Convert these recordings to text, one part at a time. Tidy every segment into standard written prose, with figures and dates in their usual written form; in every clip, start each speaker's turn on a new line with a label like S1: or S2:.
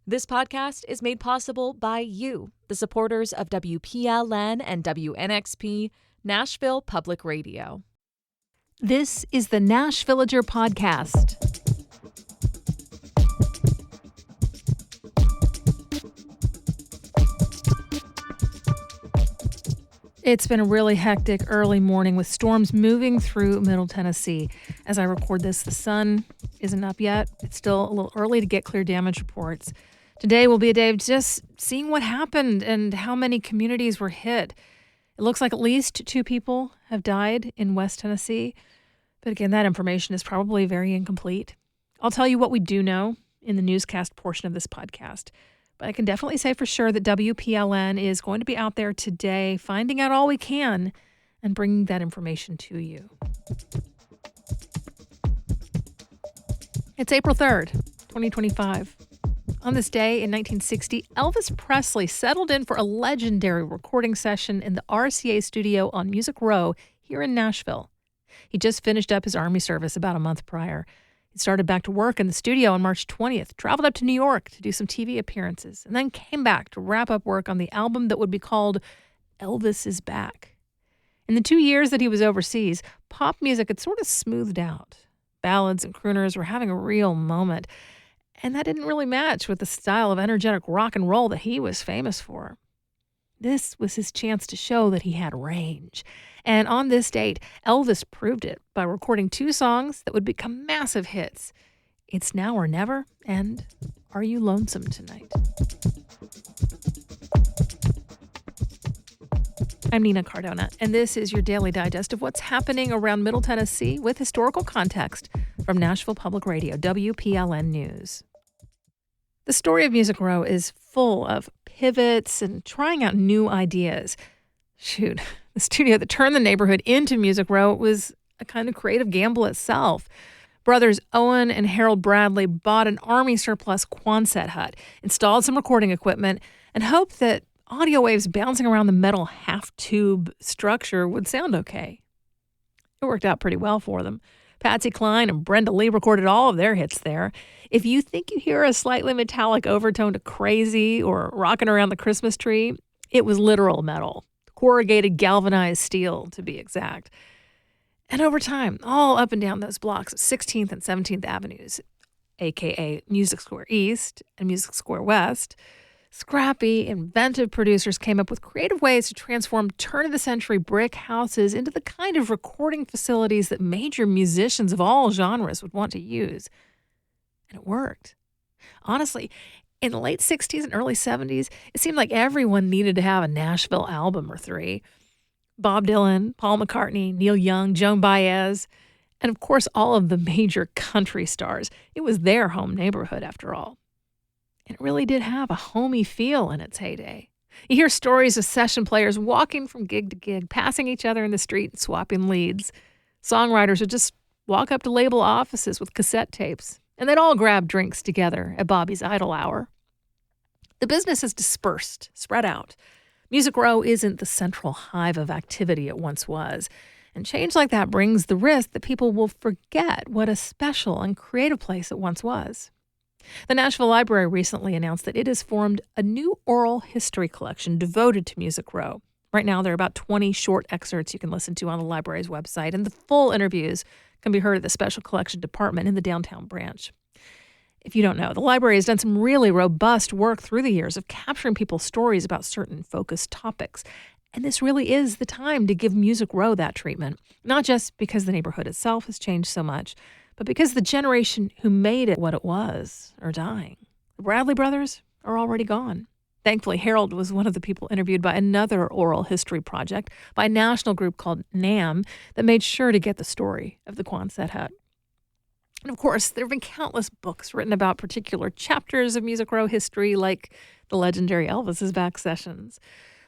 S1: This podcast is made possible by you, the supporters of WPLN and WNXP, Nashville Public Radio.
S2: This is the Nashvillager Podcast. It's been a really hectic early morning with storms moving through Middle Tennessee. As I record this, the sun isn't up yet. It's still a little early to get clear damage reports. Today will be a day of just seeing what happened and how many communities were hit. It looks like at least 2 people have died in West Tennessee. But again, that information is probably very incomplete. I'll tell you what we do know in the newscast portion of this podcast. But I can definitely say for sure that WPLN is going to be out there today finding out all we can and bringing that information to you. It's April 3rd, 2025. On this day in 1960, Elvis Presley settled in for a legendary recording session in the RCA studio on Music Row here in Nashville. He just finished up his Army service about a month prior. He started back to work in the studio on March 20th, traveled up to New York to do some TV appearances, and then came back to wrap up work on the album that would be called Elvis is Back. In the 2 years that he was overseas, pop music had sort of smoothed out. Ballads and crooners were having a real moment, and that didn't really match with the style of energetic rock and roll that he was famous for. This was his chance to show that he had range. And on this date, Elvis proved it by recording 2 songs that would become massive hits. It's Now or Never and Are You Lonesome Tonight? I'm Nina Cardona, and this is your daily digest of what's happening around Middle Tennessee with historical context from Nashville Public Radio, WPLN News. The story of Music Row is full of pivots and trying out new ideas. Shoot, the studio that turned the neighborhood into Music Row was a kind of creative gamble itself. Brothers Owen and Harold Bradley bought an Army surplus Quonset hut, installed some recording equipment, and hoped that audio waves bouncing around the metal half-tube structure would sound okay. It worked out pretty well for them. Patsy Cline and Brenda Lee recorded all of their hits there. If you think you hear a slightly metallic overtone to Crazy or Rockin' Around the Christmas Tree, it was literal metal. Corrugated galvanized steel, to be exact. And over time, all up and down those blocks of 16th and 17th Avenues, a.k.a. Music Square East and Music Square West, scrappy, inventive producers came up with creative ways to transform turn-of-the-century brick houses into the kind of recording facilities that major musicians of all genres would want to use. And it worked. Honestly, in the late 60s and early 70s, it seemed like everyone needed to have a Nashville album or 3. Bob Dylan, Paul McCartney, Neil Young, Joan Baez, and of course all of the major country stars. It was their home neighborhood after all. And it really did have a homey feel in its heyday. You hear stories of session players walking from gig to gig, passing each other in the street and swapping leads. Songwriters would just walk up to label offices with cassette tapes, and they'd all grab drinks together at Bobby's Idle Hour. The business has dispersed, spread out. Music Row isn't the central hive of activity it once was. And change like that brings the risk that people will forget what a special and creative place it once was. The Nashville Library recently announced that it has formed a new oral history collection devoted to Music Row. Right now, there are about 20 short excerpts you can listen to on the library's website, and the full interviews can be heard at the Special Collection Department in the downtown branch. If you don't know, the library has done some really robust work through the years of capturing people's stories about certain focused topics. And this really is the time to give Music Row that treatment, not just because the neighborhood itself has changed so much, but because the generation who made it what it was are dying. The Bradley brothers are already gone. Thankfully, Harold was one of the people interviewed by another oral history project by a national group called NAM that made sure to get the story of the Quonset hut. And of course, there have been countless books written about particular chapters of Music Row history, like the legendary Elvis is Back sessions.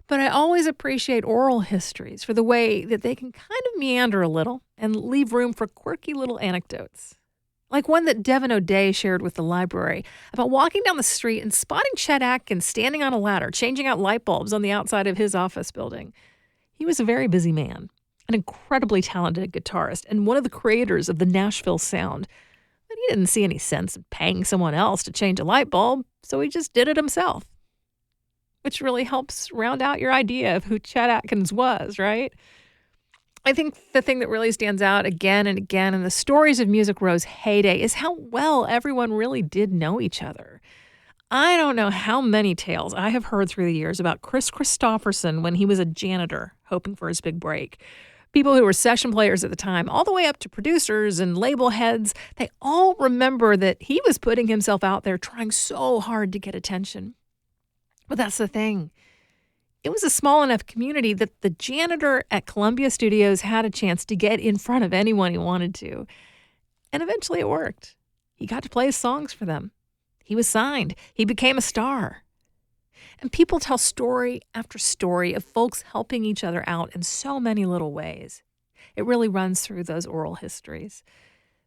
S2: But I always appreciate oral histories for the way that they can kind of meander a little and leave room for quirky little anecdotes. Like one that Devin O'Day shared with the library about walking down the street and spotting Chet Atkins standing on a ladder, changing out light bulbs on the outside of his office building. He was a very busy man, an incredibly talented guitarist, and one of the creators of the Nashville sound. But But he didn't see any sense in paying someone else to change a light bulb, so he just did it himself. Which really helps round out your idea of who Chet Atkins was, right? I think the thing that really stands out again and again in the stories of Music Row's heyday is how well everyone really did know each other. I don't know how many tales I have heard through the years about Chris Christopherson when he was a janitor hoping for his big break. People who were session players at the time, all the way up to producers and label heads, they all remember that he was putting himself out there trying so hard to get attention. But that's the thing. It was a small enough community that the janitor at Columbia Studios had a chance to get in front of anyone he wanted to. And eventually it worked. He got to play his songs for them. He was signed. He became a star. And people tell story after story of folks helping each other out in so many little ways. It really runs through those oral histories.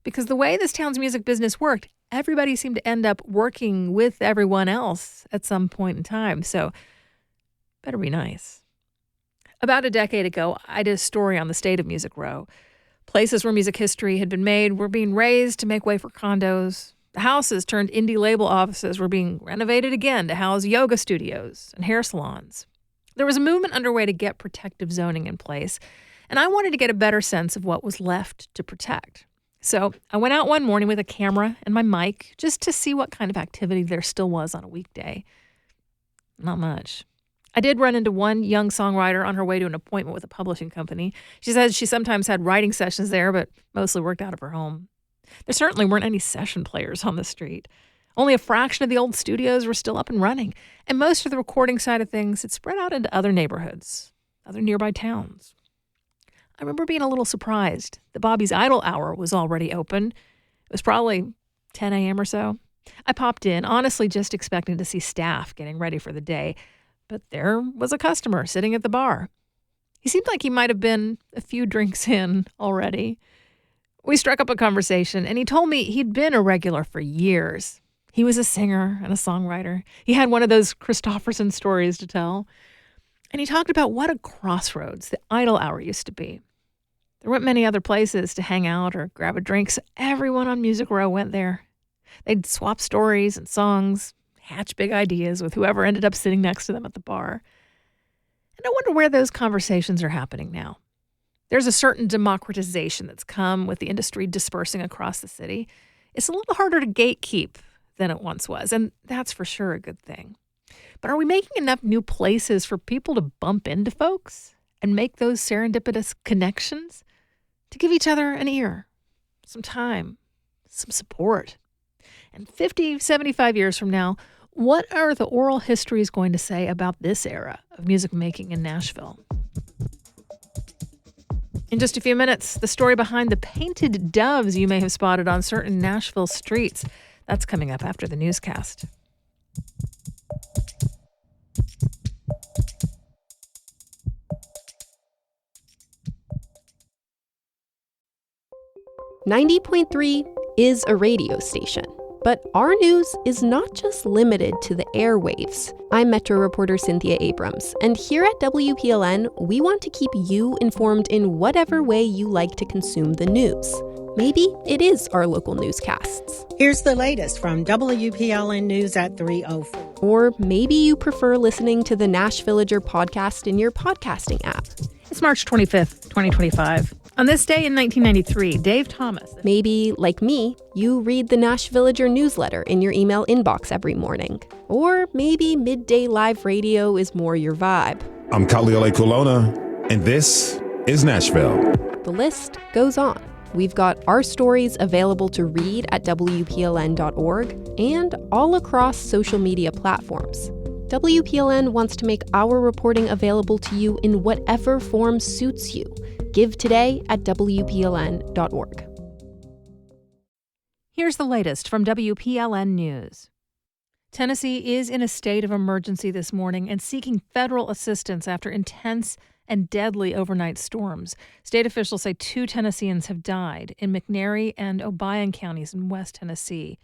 S2: Because the way this town's music business worked, everybody seemed to end up working with everyone else at some point in time. So better be nice. About a decade ago, I did a story on the state of Music Row. Places where music history had been made were being razed to make way for condos. The houses turned indie label offices were being renovated again to house yoga studios and hair salons. There was a movement underway to get protective zoning in place, and I wanted to get a better sense of what was left to protect. So I went out one morning with a camera and my mic just to see what kind of activity there still was on a weekday. Not much. I did run into one young songwriter on her way to an appointment with a publishing company. She said she sometimes had writing sessions there, but mostly worked out of her home. There certainly weren't any session players on the street. Only a fraction of the old studios were still up and running, and most of the recording side of things had spread out into other neighborhoods, other nearby towns. I remember being a little surprised that Bobby's Idol Hour was already open. It was probably 10 a.m. or so. I popped in, honestly just expecting to see staff getting ready for the day, but there was a customer sitting at the bar. He seemed like he might have been a few drinks in already. We struck up a conversation, and he told me he'd been a regular for years. He was a singer and a songwriter. He had one of those Christopherson stories to tell. And he talked about what a crossroads the Idol Hour used to be. There weren't many other places to hang out or grab a drink, so everyone on Music Row went there. They'd swap stories and songs, hatch big ideas with whoever ended up sitting next to them at the bar. And I wonder where those conversations are happening now. There's a certain democratization that's come with the industry dispersing across the city. It's a little harder to gatekeep than it once was, and that's for sure a good thing. But are we making enough new places for people to bump into folks and make those serendipitous connections? To give each other an ear, some time, some support. And 50, 75 years from now, what are the oral histories going to say about this era of music making in Nashville? In just a few minutes, the story behind the painted doves you may have spotted on certain Nashville streets. That's coming up after the newscast.
S3: .3 is a radio station. But our news is not just limited to the airwaves. I'm Metro reporter Cynthia Abrams, and here at WPLN, we want to keep you informed in whatever way you like to consume the news. Maybe it is our local newscasts.
S4: Here's the latest from WPLN News at 3:04.
S3: Or maybe you prefer listening to the Nash Villager podcast in your podcasting app.
S2: It's March 25th, 2025. On this day in 1993, Dave Thomas.
S3: Maybe, like me, you read the Nash Villager newsletter in your email inbox every morning. Or maybe midday live radio is more your vibe.
S5: I'm Cardona, and this is Nashville.
S3: The list goes on. We've got our stories available to read at WPLN.org and all across social media platforms. WPLN wants to make our reporting available to you in whatever form suits you. Give today at WPLN.org.
S2: Here's the latest from WPLN News. Tennessee is in a state of emergency this morning and seeking federal assistance after intense and deadly overnight storms. State officials say 2 Tennesseans have died in McNairy and Obion counties in West Tennessee.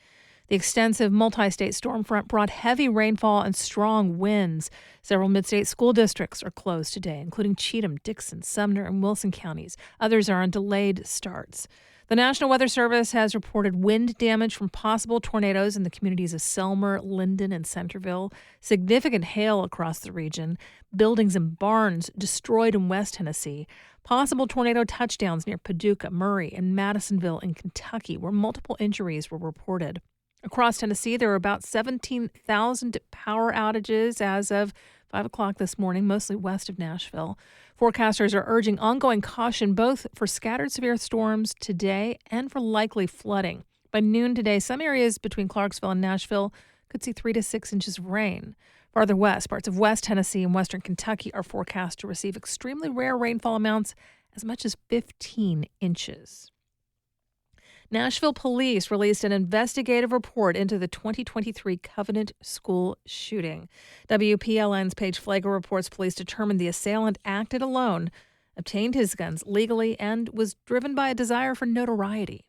S2: The extensive multi-state storm front brought heavy rainfall and strong winds. Several mid-state school districts are closed today, including Cheatham, Dixon, Sumner, and Wilson counties. Others are on delayed starts. The National Weather Service has reported wind damage from possible tornadoes in the communities of Selmer, Linden, and Centerville. Significant hail across the region. Buildings and barns destroyed in West Tennessee. Possible tornado touchdowns near Paducah, Murray, and Madisonville in Kentucky, where multiple injuries were reported. Across Tennessee, there are about 17,000 power outages as of 5 o'clock this morning, mostly west of Nashville. Forecasters are urging ongoing caution both for scattered severe storms today and for likely flooding. By noon today, some areas between Clarksville and Nashville could see 3 to 6 inches of rain. Farther west, parts of West Tennessee and western Kentucky are forecast to receive extremely rare rainfall amounts as much as 15 inches. Nashville police released an investigative report into the 2023 Covenant School shooting. WPLN's Paige Flagler reports police determined the assailant acted alone, obtained his guns legally, and was driven by a desire for notoriety.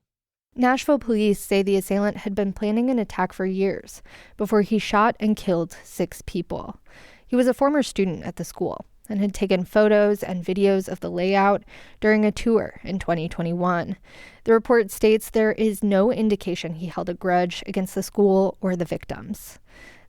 S6: Nashville police say the assailant had been planning an attack for years before he shot and killed 6 people. He was a former student at the school and had taken photos and videos of the layout during a tour in 2021. The report states there is no indication he held a grudge against the school or the victims.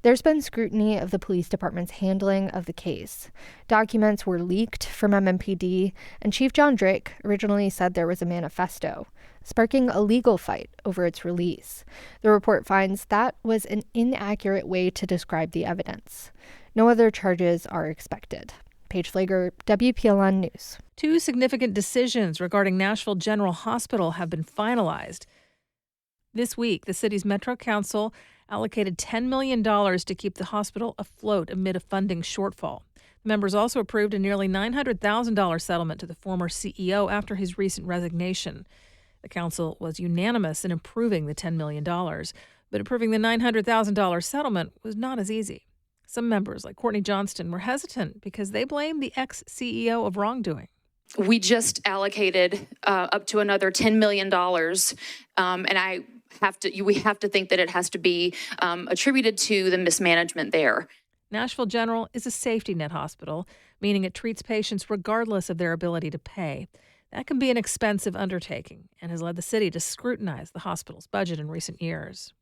S6: There's been scrutiny of the police department's handling of the case. Documents were leaked from MMPD, and Chief John Drake originally said there was a manifesto, sparking a legal fight over its release. The report finds that was an inaccurate way to describe the evidence. No other charges are expected. Paige Flagler, WPLN News.
S2: 2 significant decisions regarding Nashville General Hospital have been finalized. This week, the city's Metro Council allocated $10 million to keep the hospital afloat amid a funding shortfall. The members also approved a nearly $900,000 settlement to the former CEO after his recent resignation. The council was unanimous in approving the $10 million, but approving the $900,000 settlement was not as easy. Some members, like Courtney Johnston, were hesitant because they blamed the ex-CEO of wrongdoing.
S7: We just allocated up to another $10 million, and we have to think that it has to be attributed to the mismanagement there.
S2: Nashville General is a safety net hospital, meaning it treats patients regardless of their ability to pay. That can be an expensive undertaking and has led the city to scrutinize the hospital's budget in recent years.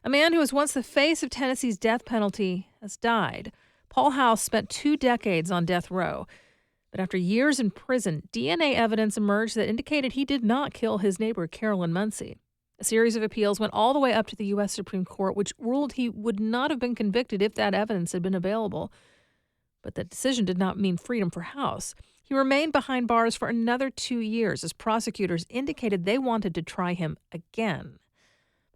S2: A man who was once the face of Tennessee's death penalty has died. Paul House spent 2 decades on death row, but after years in prison, DNA evidence emerged that indicated he did not kill his neighbor, Carolyn Muncie. A series of appeals went all the way up to the U.S. Supreme Court, which ruled he would not have been convicted if that evidence had been available. But that decision did not mean freedom for House. He remained behind bars for another 2 years as prosecutors indicated they wanted to try him again.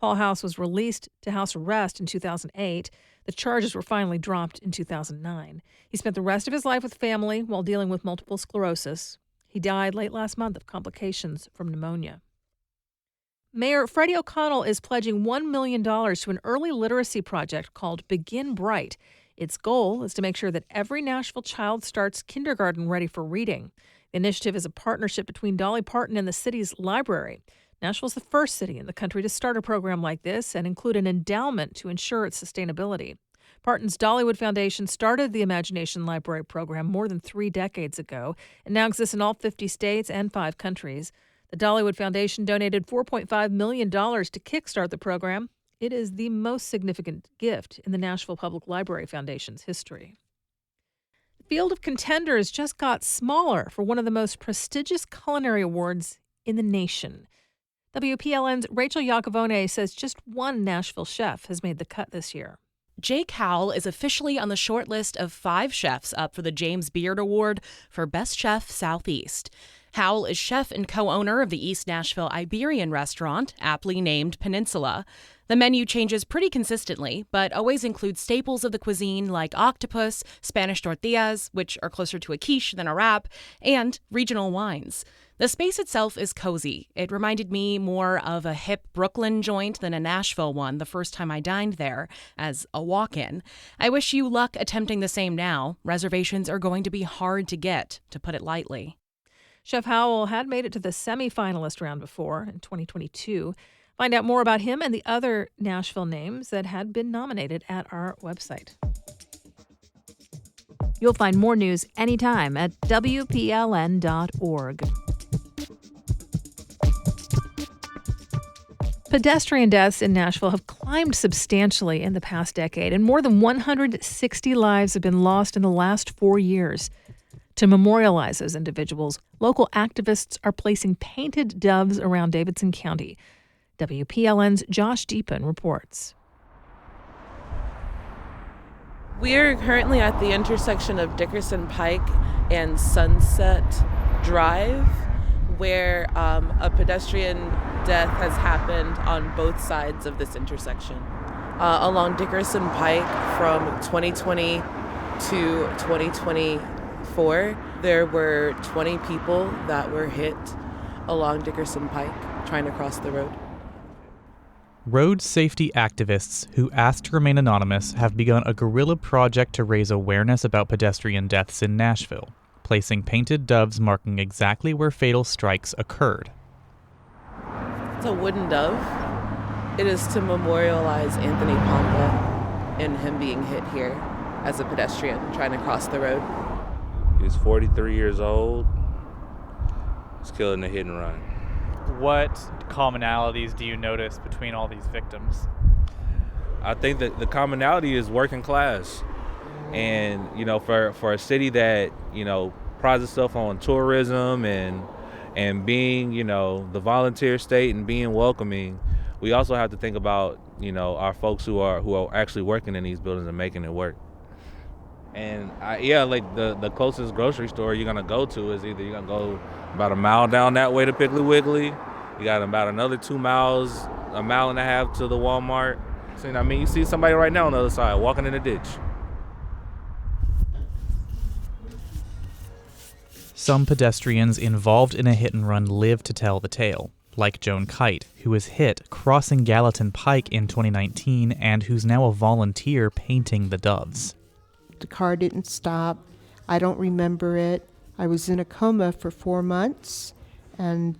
S2: Paul House was released to house arrest in 2008. The charges were finally dropped in 2009. He spent the rest of his life with family while dealing with multiple sclerosis. He died late last month of complications from pneumonia. Mayor Freddie O'Connell is pledging $1 million to an early literacy project called Begin Bright. Its goal is to make sure that every Nashville child starts kindergarten ready for reading. The initiative is a partnership between Dolly Parton and the city's library. Nashville's the first city in the country to start a program like this and include an endowment to ensure its sustainability. Parton's Dollywood Foundation started the Imagination Library program more than 3 decades ago and now exists in all 50 states and 5 countries. The Dollywood Foundation donated $4.5 million to kickstart the program. It is the most significant gift in the Nashville Public Library Foundation's history. The field of contenders just got smaller for one of the most prestigious culinary awards in the nation. WPLN's Rachel Iacovone says just one Nashville chef has made the cut this year.
S8: Jake Howell is officially on the short list of 5 chefs up for the James Beard Award for Best Chef Southeast. Howell is chef and co-owner of the East Nashville Iberian restaurant, aptly named Peninsula. The menu changes pretty consistently, but always includes staples of the cuisine like octopus, Spanish tortillas, which are closer to a quiche than a wrap, and regional wines. The space itself is cozy. It reminded me more of a hip Brooklyn joint than a Nashville one the first time I dined there, as a walk-in. I wish you luck attempting the same now. Reservations are going to be hard to get, to put it lightly.
S2: Chef Howell had made it to the semi-finalist round before in 2022. Find out more about him and the other Nashville names that had been nominated at our website. You'll find more news anytime at WPLN.org. Pedestrian deaths in Nashville have climbed substantially in the past decade, and more than 160 lives have been lost in the last 4 years. To memorialize those individuals, local activists are placing painted doves around Davidson County. WPLN's Josh Deepen reports.
S9: We are currently at the intersection of Dickerson Pike and Sunset Drive, where a pedestrian death has happened on both sides of this intersection. Along Dickerson Pike from 2020 to 2024, there were 20 people that were hit along Dickerson Pike trying to cross the road.
S10: Road safety activists who asked to remain anonymous have begun a guerrilla project to raise awareness about pedestrian deaths in Nashville, placing painted doves marking exactly where fatal strikes occurred.
S9: It's a wooden dove. It is to memorialize Anthony Pompa and him being hit here as a pedestrian trying to cross the road.
S11: He's 43 years old. He's killed in a hit and run.
S10: What commonalities do you notice between all these victims?
S11: I think that the commonality is working class. And, for a city that, prides itself on tourism and being, the volunteer state and being welcoming, we also have to think about, our folks who are actually working in these buildings and making it work. And the closest grocery store you're gonna go to is either you're gonna go about a mile down that way to Piggly Wiggly. You got about another 2 miles, a mile and a half to the Walmart. So, you see somebody right now on the other side walking in the ditch.
S10: Some pedestrians involved in a hit and run live to tell the tale, like Joan Kite, who was hit crossing Gallatin Pike in 2019 and who's now a volunteer painting the doves.
S12: The car didn't stop. I don't remember it. I was in a coma for 4 months, and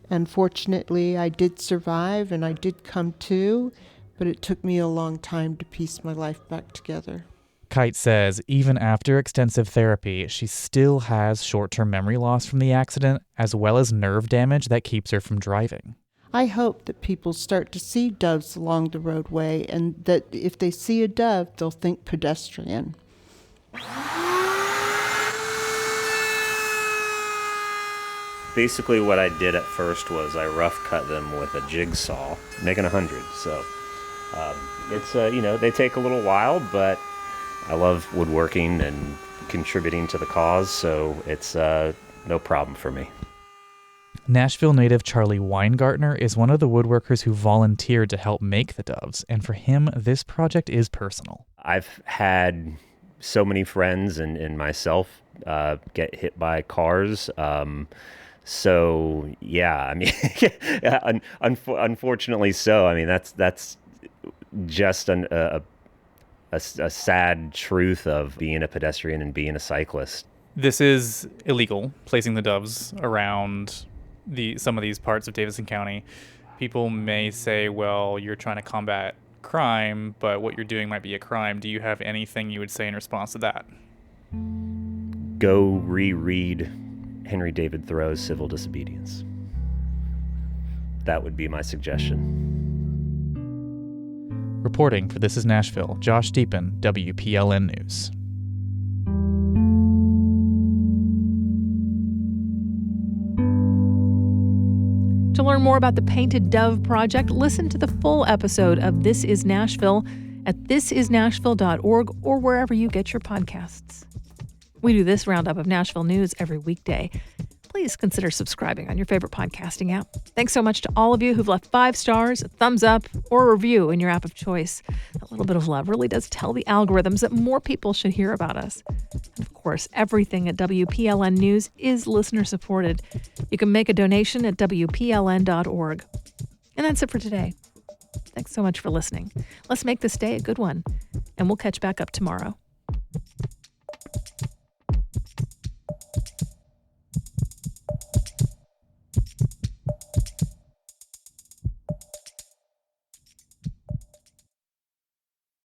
S12: unfortunately I did survive and I did come to, but it took me a long time to piece my life back together.
S10: Kite says even after extensive therapy, she still has short-term memory loss from the accident, as well as nerve damage that keeps her from driving.
S12: I hope that people start to see doves along the roadway, and that if they see a dove, they'll think pedestrian.
S13: Basically what I did at first was I rough cut them with a jigsaw, making 100. So it's, they take a little while, but I love woodworking and contributing to the cause, so it's no problem for me.
S10: Nashville native Charlie Weingartner is one of the woodworkers who volunteered to help make the doves, and for him, this project is personal.
S13: I've had so many friends and myself get hit by cars. So yeah, I mean, unfortunately so. I mean, that's just a sad truth of being a pedestrian and being a cyclist.
S10: This is illegal, placing the doves around some of these parts of Davidson County. People may say, well, you're trying to combat crime, but what you're doing might be a crime. Do you have anything you would say in response to that?
S13: Go reread Henry David Thoreau's Civil Disobedience. That would be my suggestion.
S10: Reporting for This Is Nashville, Josh Deepen, WPLN News.
S2: To learn more about the Painted Dove Project, listen to the full episode of This Is Nashville at thisisnashville.org or wherever you get your podcasts. We do this roundup of Nashville news every weekday. Please consider subscribing on your favorite podcasting app. Thanks so much to all of you who've left 5 stars, a thumbs up, or a review in your app of choice. A little bit of love really does tell the algorithms that more people should hear about us. And of course, everything at WPLN News is listener-supported. You can make a donation at WPLN.org. And that's it for today. Thanks so much for listening. Let's make this day a good one, and we'll catch back up tomorrow.